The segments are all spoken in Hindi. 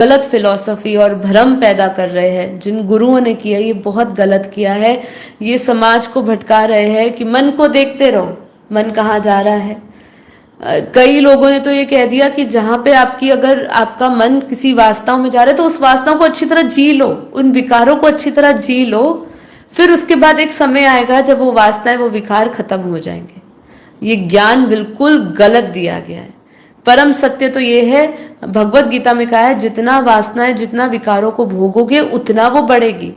गलत फिलॉसफी और भ्रम पैदा कर रहे हैं, जिन गुरुओं ने किया ये बहुत गलत किया है। ये समाज को भटका रहे हैं कि मन को देखते रहो, मन कहाँ जा रहा है। कई लोगों ने तो ये कह दिया कि जहां पे आपकी अगर आपका मन किसी वासनाओं में जा रहा है तो उस वासनाओं को अच्छी तरह जी लो, उन विकारों को अच्छी तरह जी लो, फिर उसके बाद एक समय आएगा जब वो वासनाएं वो विकार खत्म हो जाएंगे। ये ज्ञान बिल्कुल गलत दिया गया है। परम सत्य तो ये है, भगवत गीता में कहा है जितना वासनाएं जितना विकारों को भोगोगे उतना वो बढ़ेगी।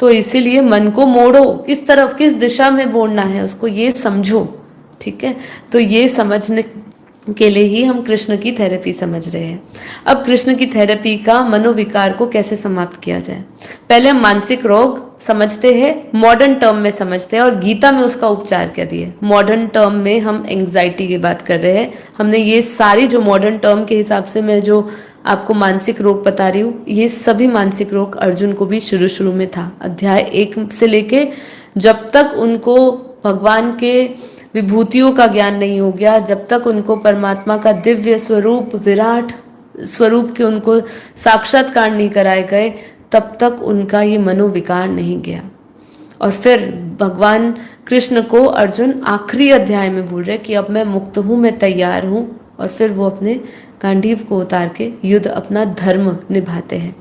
तो इसीलिए मन को मोड़ो, किस तरफ किस दिशा में मोड़ना है उसको ये समझो, ठीक है। तो ये समझने के लिए ही हम कृष्ण की थेरेपी समझ रहे हैं। अब कृष्ण की थेरेपी का मनोविकार को कैसे समाप्त किया जाए, पहले हम मानसिक रोग समझते हैं, मॉडर्न टर्म में समझते हैं, और गीता में उसका उपचार क्या दिए। मॉडर्न टर्म में हम एंग्जाइटी की बात कर रहे हैं। हमने ये सारी जो मॉडर्न टर्म के हिसाब से मैं जो आपको मानसिक रोग बता रही हूँ, ये सभी मानसिक रोग अर्जुन को भी शुरू शुरू में था। अध्याय 1 से लेके जब तक उनको भगवान के विभूतियों का ज्ञान नहीं हो गया, जब तक उनको परमात्मा का दिव्य स्वरूप विराट स्वरूप के उनको साक्षात्कार नहीं कराए गए, तब तक उनका ये मनोविकार नहीं गया। और फिर भगवान कृष्ण को अर्जुन आखिरी अध्याय में बोल रहे कि अब मैं मुक्त हूँ, मैं तैयार हूँ, और फिर वो अपने गांडीव को उतार के युद्ध अपना धर्म निभाते हैं।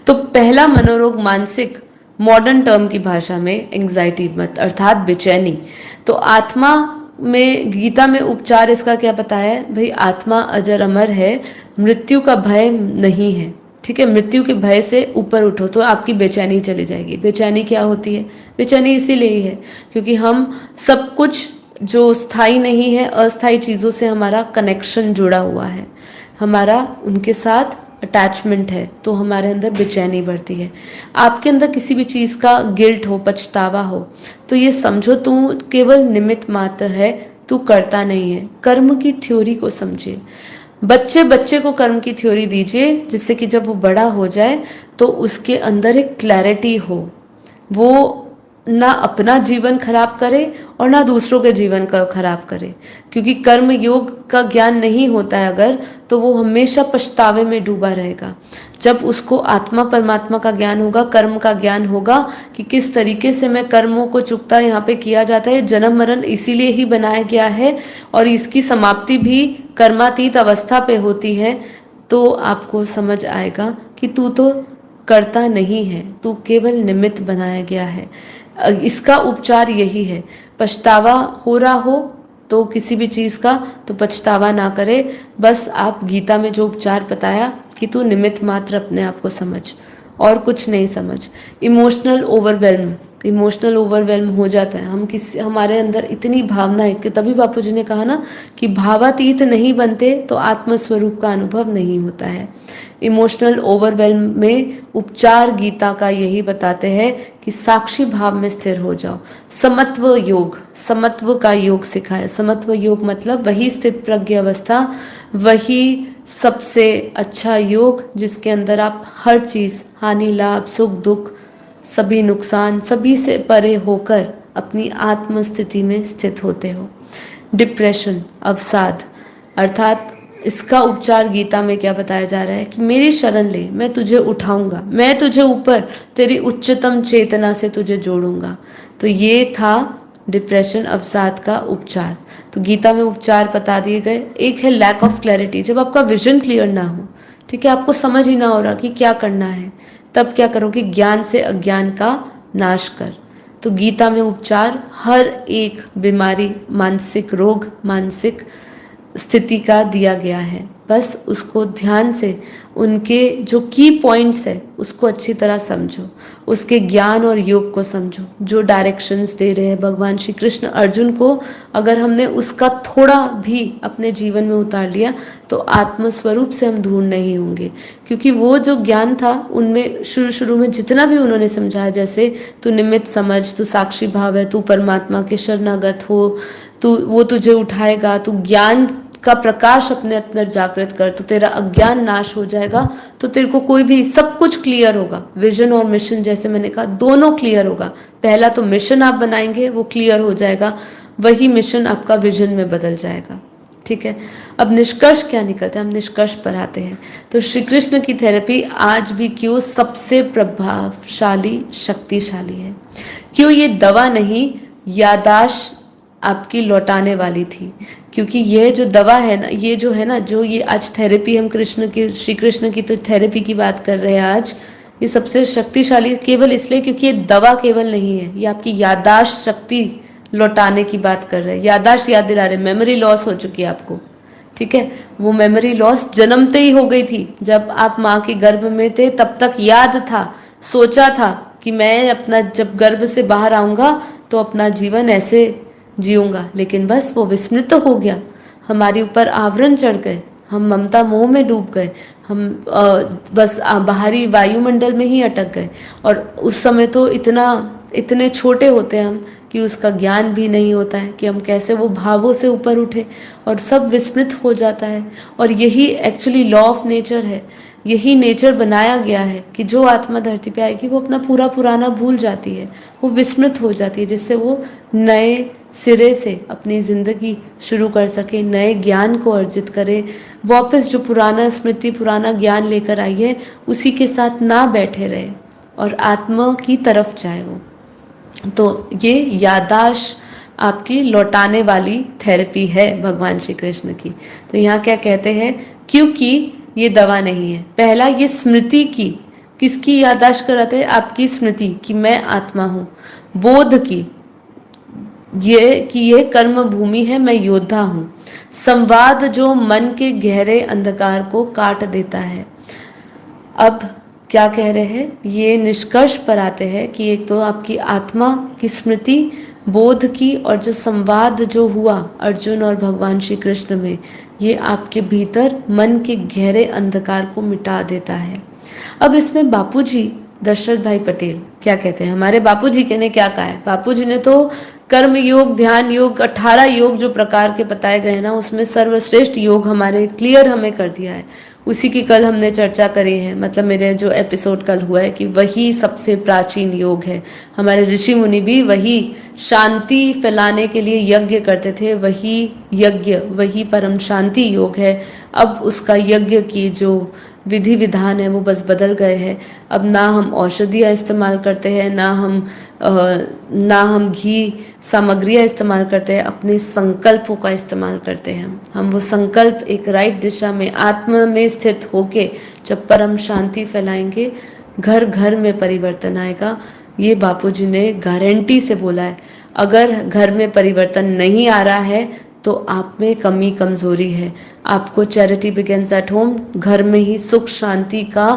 तो पहला मनोरोग मानसिक, मॉडर्न टर्म की भाषा में एंग्जाइटी मत अर्थात बेचैनी। तो आत्मा में गीता में उपचार इसका क्या बताया है भाई, आत्मा अजर अमर है, मृत्यु का भय नहीं है, ठीक है। मृत्यु के भय से ऊपर उठो तो आपकी बेचैनी चली जाएगी। बेचैनी क्या होती है, बेचैनी इसीलिए ही है क्योंकि हम सब कुछ जो स्थायी नहीं है, अस्थायी चीज़ों से हमारा कनेक्शन जुड़ा हुआ है, हमारा उनके साथ अटैचमेंट है, तो हमारे अंदर बेचैनी बढ़ती है। आपके अंदर किसी भी चीज़ का गिल्ट हो, पछतावा हो, तो ये समझो तू केवल निमित्त मात्र है, तू करता नहीं है। कर्म की थ्योरी को समझिए। बच्चे को कर्म की थ्योरी दीजिए जिससे कि जब वो बड़ा हो जाए तो उसके अंदर एक क्लैरिटी हो, वो ना अपना जीवन खराब करे और ना दूसरों के जीवन का खराब करे। क्योंकि कर्म योग का ज्ञान नहीं होता है अगर, तो वो हमेशा पछतावे में डूबा रहेगा। जब उसको आत्मा परमात्मा का ज्ञान होगा, कर्म का ज्ञान होगा कि किस तरीके से मैं कर्मों को चुकता यहाँ पे किया जाता है, जन्म मरण इसीलिए ही बनाया गया है और इसकी समाप्ति भी कर्मातीत अवस्था पे होती है, तो आपको समझ आएगा कि तू तो करता नहीं है, तू केवल निमित्त बनाया गया है। इसका उपचार यही है। पछतावा हो रहा हो तो किसी भी चीज़ का, तो पछतावा ना करे, बस आप गीता में जो उपचार बताया कि तू निमित्त मात्र अपने आप को समझ और कुछ नहीं समझ। इमोशनल ओवरवेल्म हो जाता है, हमारे अंदर इतनी भावना है कि तभी बापू जी ने कहा ना कि भावातीत नहीं बनते तो आत्मस्वरूप का अनुभव नहीं होता है। इमोशनल ओवरवेल्म में उपचार गीता का यही बताते हैं कि साक्षी भाव में स्थिर हो जाओ। समत्व का योग सिखाया। समत्व योग मतलब वही स्थित प्रज्ञ अवस्था, वही सबसे अच्छा योग जिसके अंदर आप हर चीज़, हानि लाभ सुख दुख सभी नुकसान सभी से परे होकर अपनी आत्म स्थिति में स्थित होते हो। डिप्रेशन, अवसाद, अर्थात इसका उपचार गीता में क्या बताया जा रहा है कि मेरी शरण ले, मैं तुझे उठाऊंगा, मैं तुझे ऊपर तेरी उच्चतम चेतना से तुझे जोड़ूंगा। तो ये था डिप्रेशन अवसाद का उपचार। तो गीता में उपचार बता दिए गए। एक है लैक ऑफ क्लैरिटी, जब आपका विजन क्लियर ना हो, ठीक है, आपको समझ ही ना हो रहा कि क्या करना है, तब क्या करो कि ज्ञान से अज्ञान का नाश कर। तो गीता में उपचार हर एक बीमारी, मानसिक रोग, मानसिक स्थिति का दिया गया है। बस उसको ध्यान से उनके जो की पॉइंट्स है उसको अच्छी तरह समझो, उसके ज्ञान और योग को समझो। जो डायरेक्शंस दे रहे हैं भगवान श्री कृष्ण अर्जुन को, अगर हमने उसका थोड़ा भी अपने जीवन में उतार लिया तो आत्मस्वरूप से हम दूर नहीं होंगे। क्योंकि वो जो ज्ञान था उनमें शुरू में जितना भी उन्होंने समझाया, जैसे तू निमित्त समझ, तू साक्षी भाव है, तू परमात्मा के शरणागत हो, वो तुझे उठाएगा, तू ज्ञान का प्रकाश अपने अंदर जागृत कर, तो तेरा अज्ञान नाश हो जाएगा, तो तेरे को कोई भी सब कुछ क्लियर होगा। विजन और मिशन, जैसे मैंने कहा, दोनों क्लियर होगा। पहला तो मिशन आप बनाएंगे, वो क्लियर हो जाएगा, वही मिशन आपका विजन में बदल जाएगा। ठीक है, अब निष्कर्ष क्या निकलता है, हम निष्कर्ष पर आते हैं। तो श्री कृष्ण की थेरेपी आज भी क्यों सबसे प्रभावशाली, शक्तिशाली है? क्यों ये दवा नहीं, यादाश्त आपकी लौटाने वाली थी? क्योंकि ये जो दवा है ना, ये जो है ना, जो ये आज थेरेपी, हम कृष्ण की, श्री कृष्ण की तो थेरेपी की बात कर रहे हैं आज, ये सबसे शक्तिशाली केवल इसलिए क्योंकि ये दवा केवल नहीं है, ये आपकी यादाश्त शक्ति लौटाने की बात कर रहे हैं। यादाश्त याद दिला रहे, मेमोरी लॉस हो चुकी है आपको, ठीक है। वो मेमोरी लॉस जन्मते ही हो गई थी। जब आप माँ के गर्भ में थे तब तक याद था, सोचा था कि मैं अपना जब गर्भ से बाहर आऊँगा तो अपना जीवन ऐसे जीऊँगा, लेकिन बस वो विस्मृत हो गया, हमारे ऊपर आवरण चढ़ गए, हम ममता मोह में डूब गए, हम बस बाहरी वायुमंडल में ही अटक गए। और उस समय तो इतने छोटे होते हैं हम कि उसका ज्ञान भी नहीं होता है कि हम कैसे वो भावों से ऊपर उठे, और सब विस्मृत हो जाता है। और यही एक्चुअली लॉ ऑफ नेचर है, यही नेचर बनाया गया है कि जो आत्मा धरती पे आएगी वो अपना पूरा पुराना भूल जाती है, वो विस्मृत हो जाती है, जिससे वो नए सिरे से अपनी ज़िंदगी शुरू कर सके, नए ज्ञान को अर्जित करे, वापस जो पुराना स्मृति, पुराना ज्ञान लेकर आई है उसी के साथ ना बैठे रहे और आत्मा की तरफ जाए वो। तो ये यादाश्त आपकी लौटाने वाली थेरेपी है भगवान श्री कृष्ण की। तो यहाँ क्या कहते हैं, क्योंकि ये दवा नहीं है। पहला, ये स्मृति की, किसकी यादाश्त कराते हैं? आपकी स्मृति कि मैं आत्मा हूँ, बोध की, ये कि ये कर्म भूमि है, मैं योद्धा हूँ, संवाद जो मन के गहरे अंधकार को काट देता है। अब क्या कह रहे हैं, ये निष्कर्ष पर आते हैं कि एक तो आपकी आत्मा की स्मृति, बोध की, और जो संवाद जो हुआ अर्जुन और भगवान श्री कृष्ण में, ये आपके भीतर मन के गहरे अंधकार को मिटा देता है। अब इसमें बापूजी दशरथ भाई पटेल क्या कहते हैं, हमारे बापूजी के ने क्या कहा है? बापूजी ने तो कर्म योग, ध्यान योग, 18 योग जो प्रकार के बताए गए हैं ना, उसमें सर्वश्रेष्ठ योग हमारे क्लियर हमें कर दिया है। उसी की कल हमने चर्चा करी है, मतलब मेरे जो एपिसोड कल हुआ है, कि वही सबसे प्राचीन योग है। हमारे ऋषि मुनि भी वही शांति फैलाने के लिए यज्ञ करते थे, वही यज्ञ, वही परम शांति योग है। अब उसका यज्ञ की जो विधि विधान है वो बस बदल गए हैं। अब ना हम औषधियाँ इस्तेमाल करते हैं, ना हम घी सामग्रियाँ इस्तेमाल करते हैं, अपने संकल्पों का इस्तेमाल करते हैं। हम वो संकल्प एक राइट दिशा में आत्मा में स्थित होके जब परम शांति फैलाएंगे, घर घर में परिवर्तन आएगा। ये बापूजी ने गारंटी से बोला है। अगर घर में परिवर्तन नहीं आ रहा है तो आप में कमी कमजोरी है। आपको चैरिटी बिगिंस एट होम, घर में ही सुख शांति का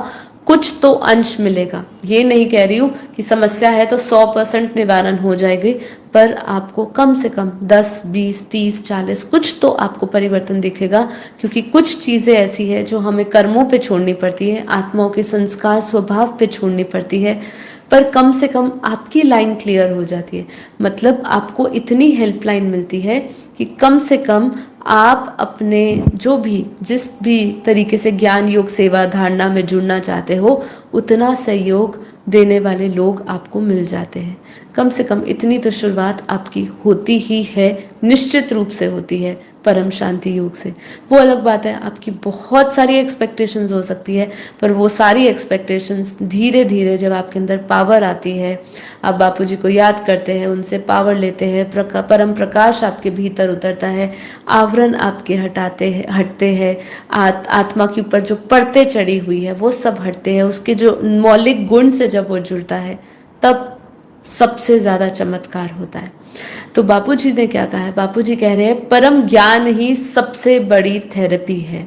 कुछ तो अंश मिलेगा। ये नहीं कह रही हूँ कि समस्या है तो 100% निवारण हो जाएगी, पर आपको कम से कम 10, 20, 30, 40 कुछ तो आपको परिवर्तन दिखेगा। क्योंकि कुछ चीज़ें ऐसी है जो हमें कर्मों पे छोड़नी पड़ती है, आत्माओं के संस्कार स्वभाव पे छोड़नी पड़ती है, पर कम से कम आपकी लाइन क्लियर हो जाती है। मतलब आपको इतनी हेल्पलाइन मिलती है कि कम से कम आप अपने जो भी जिस भी तरीके से ज्ञान योग सेवा धारणा में जुड़ना चाहते हो, उतना सहयोग देने वाले लोग आपको मिल जाते हैं। कम से कम इतनी तो शुरुआत आपकी होती ही है, निश्चित रूप से होती है परम शांति योग से। वो अलग बात है, आपकी बहुत सारी एक्सपेक्टेशंस हो सकती है, पर वो सारी एक्सपेक्टेशंस धीरे धीरे जब आपके अंदर पावर आती है, आप बापूजी को याद करते हैं, उनसे पावर लेते हैं, परम प्रकाश आपके भीतर उतरता है, आवरण आपके हटते हैं, आत्मा के ऊपर जो परतें चढ़ी हुई है वो सब हटते हैं, उसके जो मौलिक गुण से जब वो जुड़ता है तब सबसे ज्यादा चमत्कार होता है। तो बापूजी ने क्या कहा है? बापूजी कह रहे हैं परम ज्ञान ही सबसे बड़ी थेरेपी है।